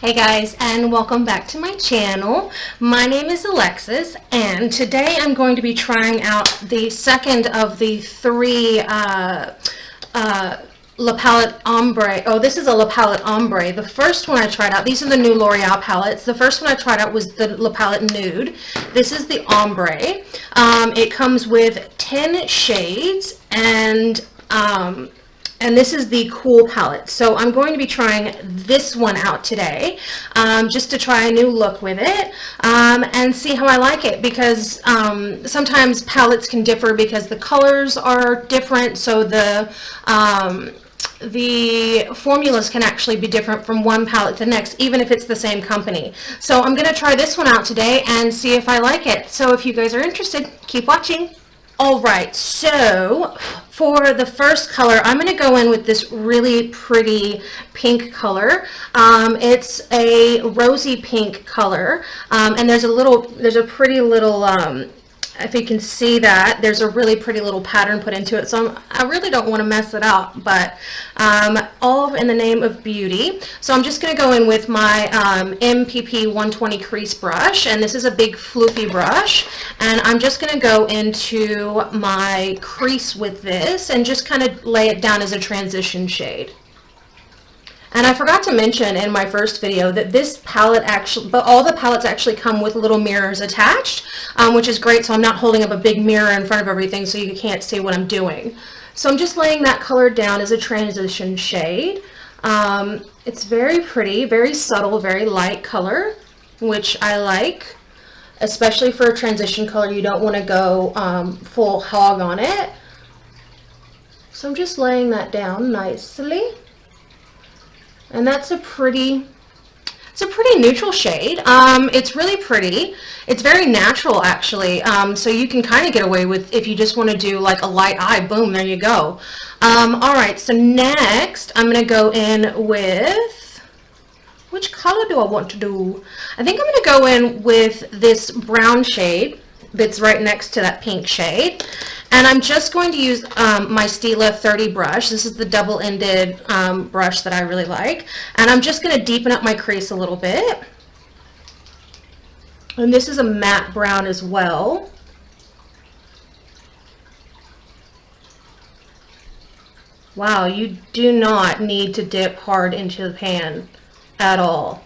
Hey guys, and welcome back to my channel. My name is Alexis, and today I'm going to be trying out the second of the three LaPalette Ombree. Oh, this is a LaPalette Ombree. The first one I tried out, these are the new Loreal palettes. The first one I tried out was the LaPalette Nude. This is the Ombree. It comes with 10 shades, and this is the Cool palette. So I'm going to be trying this one out today, just to try a new look with it, and see how I like it, because sometimes palettes can differ because the colors are different, so the formulas can actually be different from one palette to the next, even if it's the same company. So I'm going to try this one out today and see if I like it. So if you guys are interested, keep watching. Alright, so for the first color, I'm going to go in with this really pretty pink color. It's a rosy pink color, and there's a pretty little, if you can see that, there's a really pretty little pattern put into it, so I really don't want to mess it up, but all in the name of beauty. So I'm just going to go in with my MPP 120 crease brush, and this is a big floofy brush, and I'm just going to go into my crease with this and just kind of lay it down as a transition shade. And I forgot to mention in my first video that this palette actually, but all the palettes actually come with little mirrors attached, which is great, so I'm not holding up a big mirror in front of everything so you can't see what I'm doing. So I'm just laying that color down as a transition shade. It's very pretty, very subtle, very light color, which I like, especially for a transition color. You don't want to go full hog on it. So I'm just laying that down nicely. And that's a pretty neutral shade. It's really pretty. It's very natural, actually. So you can kind of get away with, if you just want to do like a light eye, boom, there you go. Alright, so next I'm going to go in with, which color do I want to do? I think I'm going to go in with this brown shade that's right next to that pink shade. And I'm just going to use my Stila 30 brush. This is the double-ended brush that I really like. And I'm just going to deepen up my crease a little bit. And this is a matte brown as well. Wow, you do not need to dip hard into the pan at all.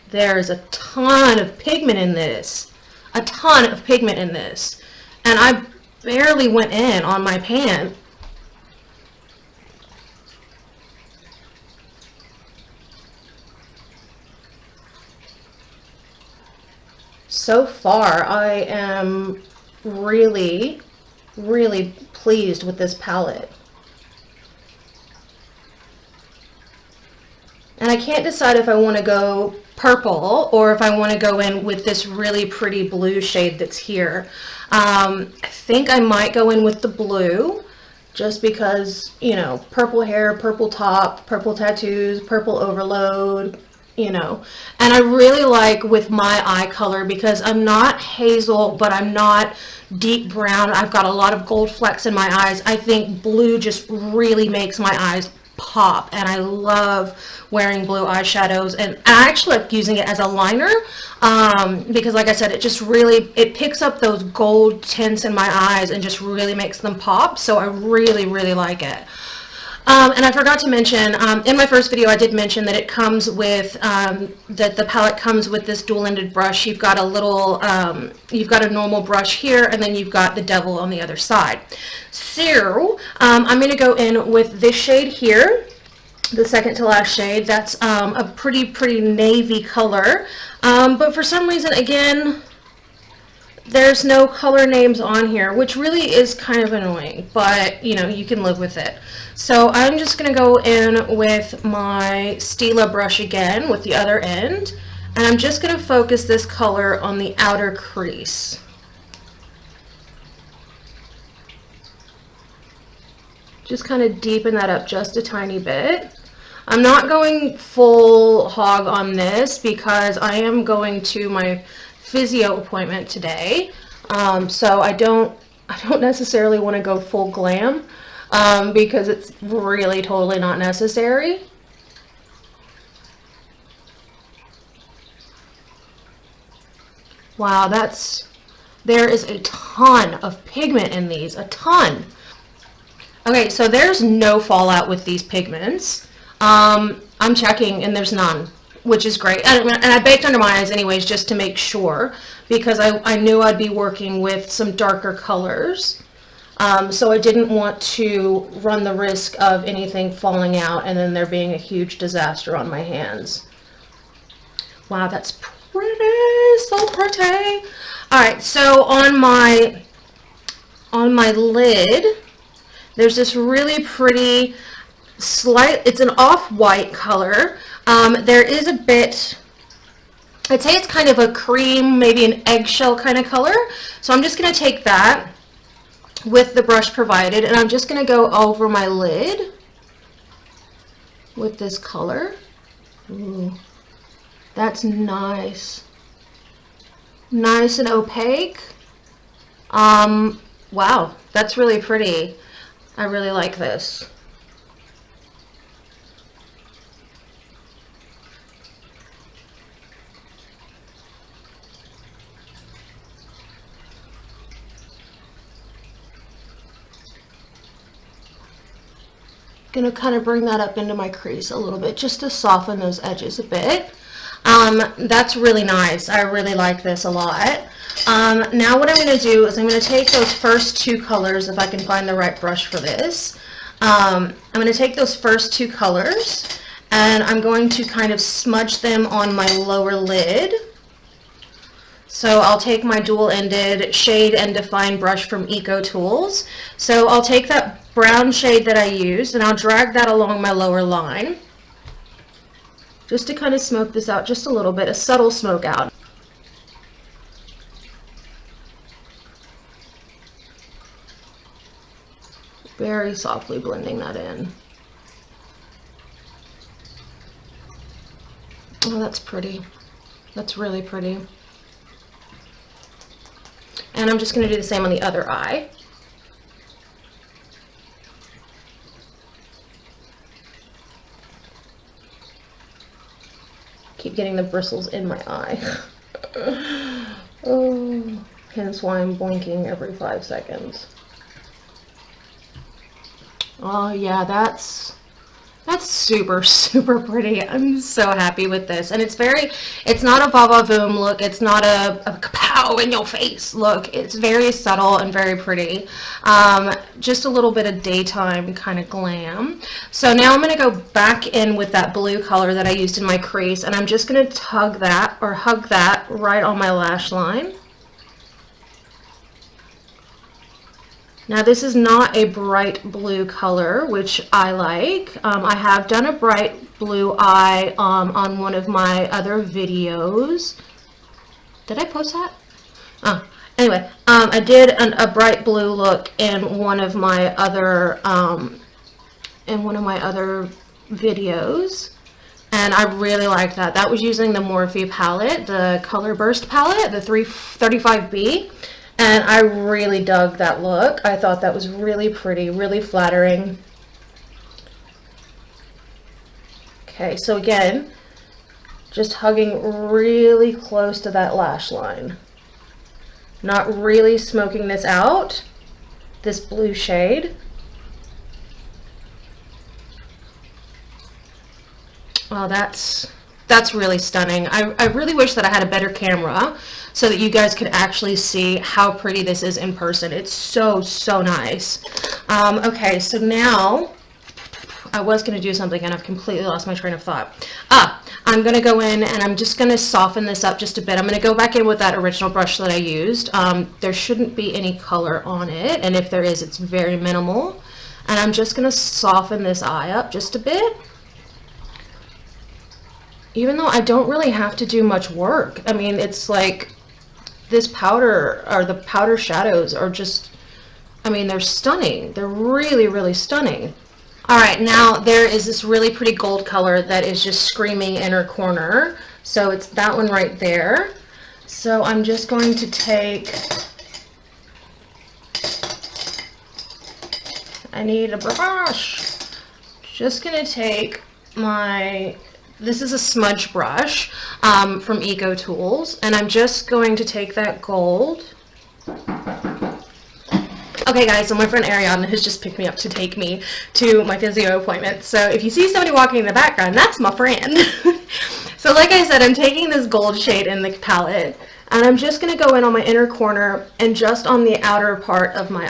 There's a ton of pigment in this. A ton of pigment in this. And I barely went in on my pan. So far, I am really, really pleased with this palette. And I can't decide if I want to go purple or if I want to go in with this really pretty blue shade that's here. I think I might go in with the blue, just because, you know, purple hair, purple top, purple tattoos, purple overload, you know. And I really like with my eye color, because I'm not hazel, but I'm not deep brown. I've got a lot of gold flecks in my eyes. I think blue just really makes my eyes pop, and I love wearing blue eyeshadows, and I actually like using it as a liner, because like I said, it just really, it picks up those gold tints in my eyes and just really makes them pop. So I really, really like it. And I forgot to mention, in my first video I did mention that it comes with, that the palette comes with this dual-ended brush. You've got a little, you've got a normal brush here, and then you've got the devil on the other side. So, I'm going to go in with this shade here, the second to last shade. That's a pretty navy color, but for some reason, again, there's no color names on here, which really is kind of annoying, but you know, you can live with it. So I'm just going to go in with my Stila brush again with the other end, and I'm just going to focus this color on the outer crease. Just kind of deepen that up just a tiny bit. I'm not going full hog on this because I am going to my physio appointment today, so I don't necessarily want to go full glam, because it's really totally not necessary. Wow, there is a ton of pigment in these, a ton. Okay, so there's no fallout with these pigments. I'm checking and there's none, which is great. And I baked under my eyes anyways just to make sure, because I knew I'd be working with some darker colors. So I didn't want to run the risk of anything falling out and then there being a huge disaster on my hands. Wow, that's pretty, so pretty. Alright, so on my lid, there's this really pretty it's an off-white color. There is a bit, I'd say it's kind of a cream, maybe an eggshell kind of color. So I'm just going to take that with the brush provided, and I'm just going to go over my lid with this color. Ooh, that's nice. Nice and opaque. Wow, that's really pretty. I really like this. Gonna kind of bring that up into my crease a little bit just to soften those edges a bit. That's really nice. I really like this a lot. Now what I'm going to do is I'm going to take those first two colors, if I can find the right brush for this. I'm going to take those first two colors and I'm going to kind of smudge them on my lower lid. So I'll take my dual-ended shade and define brush from Eco Tools. So I'll take that brown shade that I used and I'll drag that along my lower line just to kind of smoke this out just a little bit, a subtle smoke out. Very softly blending that in. Oh, that's pretty. That's really pretty. And I'm just going to do the same on the other eye. Keep getting the bristles in my eye. Oh, hence why I'm blinking every 5 seconds. Oh yeah, that's super, super pretty. I'm so happy with this. And it's not a va-va-voom look. It's not a kapow in your face look. It's very subtle and very pretty. Just a little bit of daytime kind of glam. So now I'm going to go back in with that blue color that I used in my crease, and I'm just going to hug that right on my lash line. Now this is not a bright blue color, which I like. I have done a bright blue eye on one of my other videos. Did I post that? Oh, anyway, I did a bright blue look in one of my other videos, and I really like that. That was using the Morphe palette, the Color Burst palette, the 335B. And I really dug that look. I thought that was really pretty, really flattering. Okay, so again, just hugging really close to that lash line. Not really smoking this out, this blue shade. Oh, that's really stunning. I really wish that I had a better camera so that you guys could actually see how pretty this is in person. It's so, so nice. Okay, so now I was going to do something and I've completely lost my train of thought. I'm going to go in and I'm just going to soften this up just a bit. I'm going to go back in with that original brush that I used. There shouldn't be any color on it, and if there is, it's very minimal. And I'm just going to soften this eye up just a bit. Even though I don't really have to do much work. I mean, it's like this powder, or the powder shadows are just, I mean, they're stunning. They're really, really stunning. Alright, now there is this really pretty gold color that is just screaming inner corner. So it's that one right there. So I'm just going to take, I need a brush. Just going to take my this is a smudge brush from Eco Tools, and I'm just going to take that gold. Okay guys, so my friend Ariana has just picked me up to take me to my physio appointment. So if you see somebody walking in the background, that's my friend. So like I said, I'm taking this gold shade in the palette, and I'm just going to go in on my inner corner and just on the outer part of my,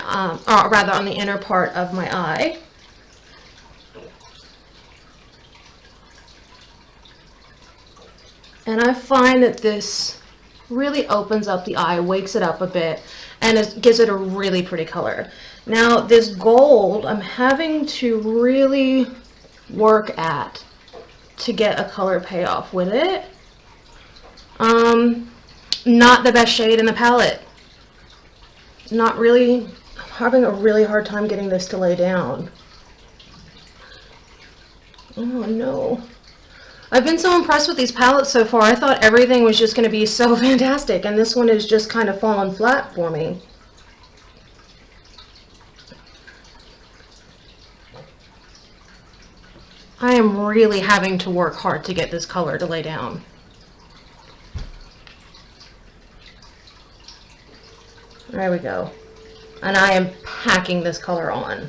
or rather on the inner part of my eye. And I find that this really opens up the eye, wakes it up a bit, and it gives it a really pretty color. Now this gold, I'm having to really work at to get a color payoff with it. Not the best shade in the palette. Not really, I'm having a really hard time getting this to lay down. Oh no. I've been so impressed with these palettes so far. I thought everything was just going to be so fantastic, and this one is just kind of fallen flat for me. I am really having to work hard to get this color to lay down. There we go. And I am packing this color on.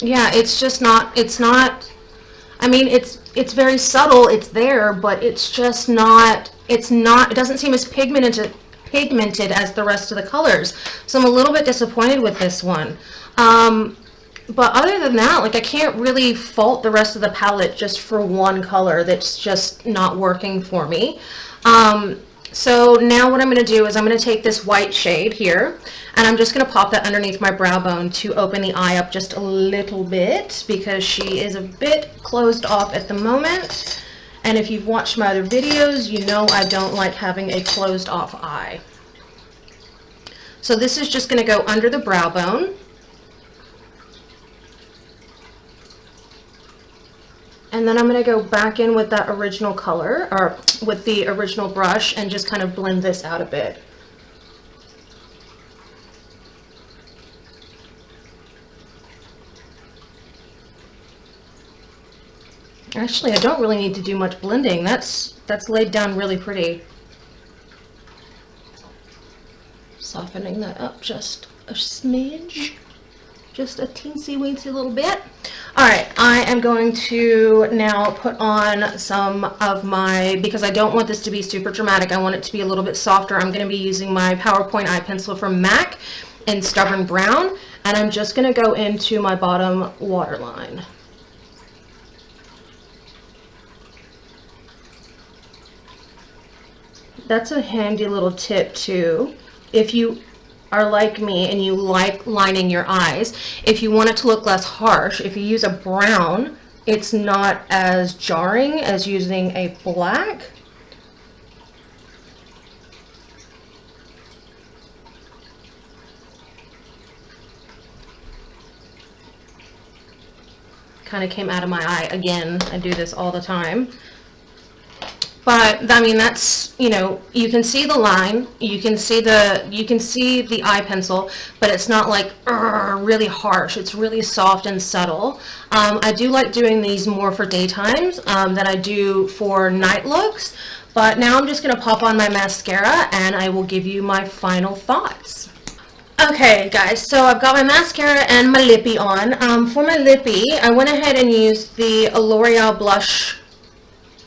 Yeah, it's just not, it's not, I mean, it's very subtle, it's there, but it's just not, it doesn't seem as pigmented as the rest of the colors. So I'm a little bit disappointed with this one. But other than that, like, I can't really fault the rest of the palette just for one color that's just not working for me. So now what I'm going to do is I'm going to take this white shade here, and I'm just going to pop that underneath my brow bone to open the eye up just a little bit, because she is a bit closed off at the moment. And if you've watched my other videos, you know I don't like having a closed off eye. So this is just going to go under the brow bone. And then I'm going to go back in with that original color, or with the original brush, and just kind of blend this out a bit. Actually, I don't really need to do much blending. That's laid down really pretty. Softening that up just a smidge. Just a teensy-weensy little bit. Alright, I am going to now put on some of my, because I don't want this to be super dramatic, I want it to be a little bit softer. I'm going to be using my Powerpont Eye Pencil from MAC in Stubborn Brown, and I'm just going to go into my bottom waterline. That's a handy little tip too. If you are like me and you like lining your eyes, if you want it to look less harsh, if you use a brown, it's not as jarring as using a black. Kind of came out of my eye again. I do this all the time. But I mean, that's, you know, you can see the line, you can see the eye pencil, but it's not like really harsh. It's really soft and subtle. I do like doing these more for daytimes than I do for night looks. But now I'm just going to pop on my mascara, and I will give you my final thoughts. Okay guys, so I've got my mascara and my lippy on. For my lippy, I went ahead and used the Loreal blush,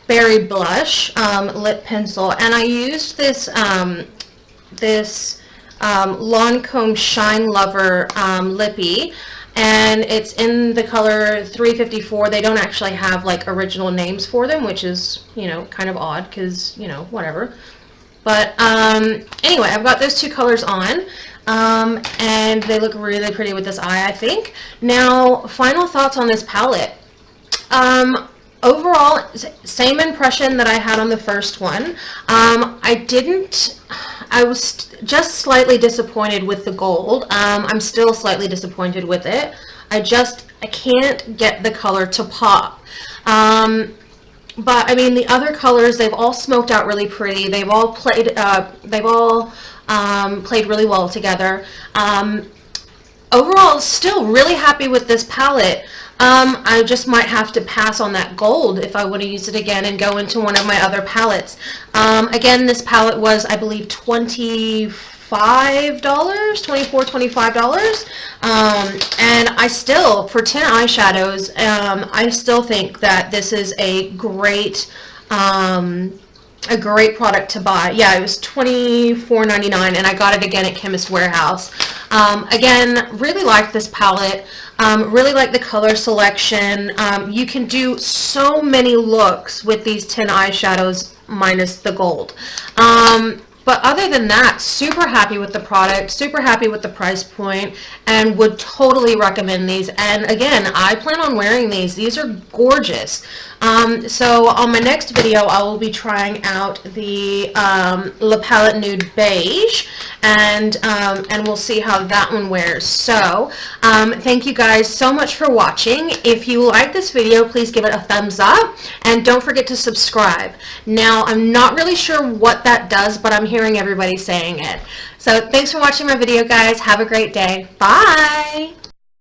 berry blush lip pencil, and I used this Lancome Shine Lover lippy, and it's in the color 354. They don't actually have like original names for them, which is, you know, kind of odd because, you know, whatever. But anyway, I've got those two colors on, and they look really pretty with this eye, I think. Now, final thoughts on this palette. Overall, same impression that I had on the first one. I was just slightly disappointed with the gold. I'm still slightly disappointed with it. I can't get the color to pop. But I mean, the other colors, they've all smoked out really pretty. They've all played really well together. Overall, still really happy with this palette. I just might have to pass on that gold if I want to use it again and go into one of my other palettes. Again, this palette was, I believe, $25, $25. And I still, for tint eyeshadows, I still think that this is a great product to buy. Yeah, it was $24.99, and I got it again at Chemist Warehouse. Again, really like this palette. Really like the color selection. You can do so many looks with these tint eyeshadows minus the gold. But other than that, super happy with the product, super happy with the price point, and would totally recommend these. And again, I plan on wearing these. These are gorgeous. So on my next video, I will be trying out the LaPalette Nude Beige, and we'll see how that one wears. So thank you guys so much for watching. If you like this video, please give it a thumbs up, and don't forget to subscribe. Now, I'm not really sure what that does, but I'm hearing everybody saying it. So thanks for watching my video, guys. Have a great day. Bye!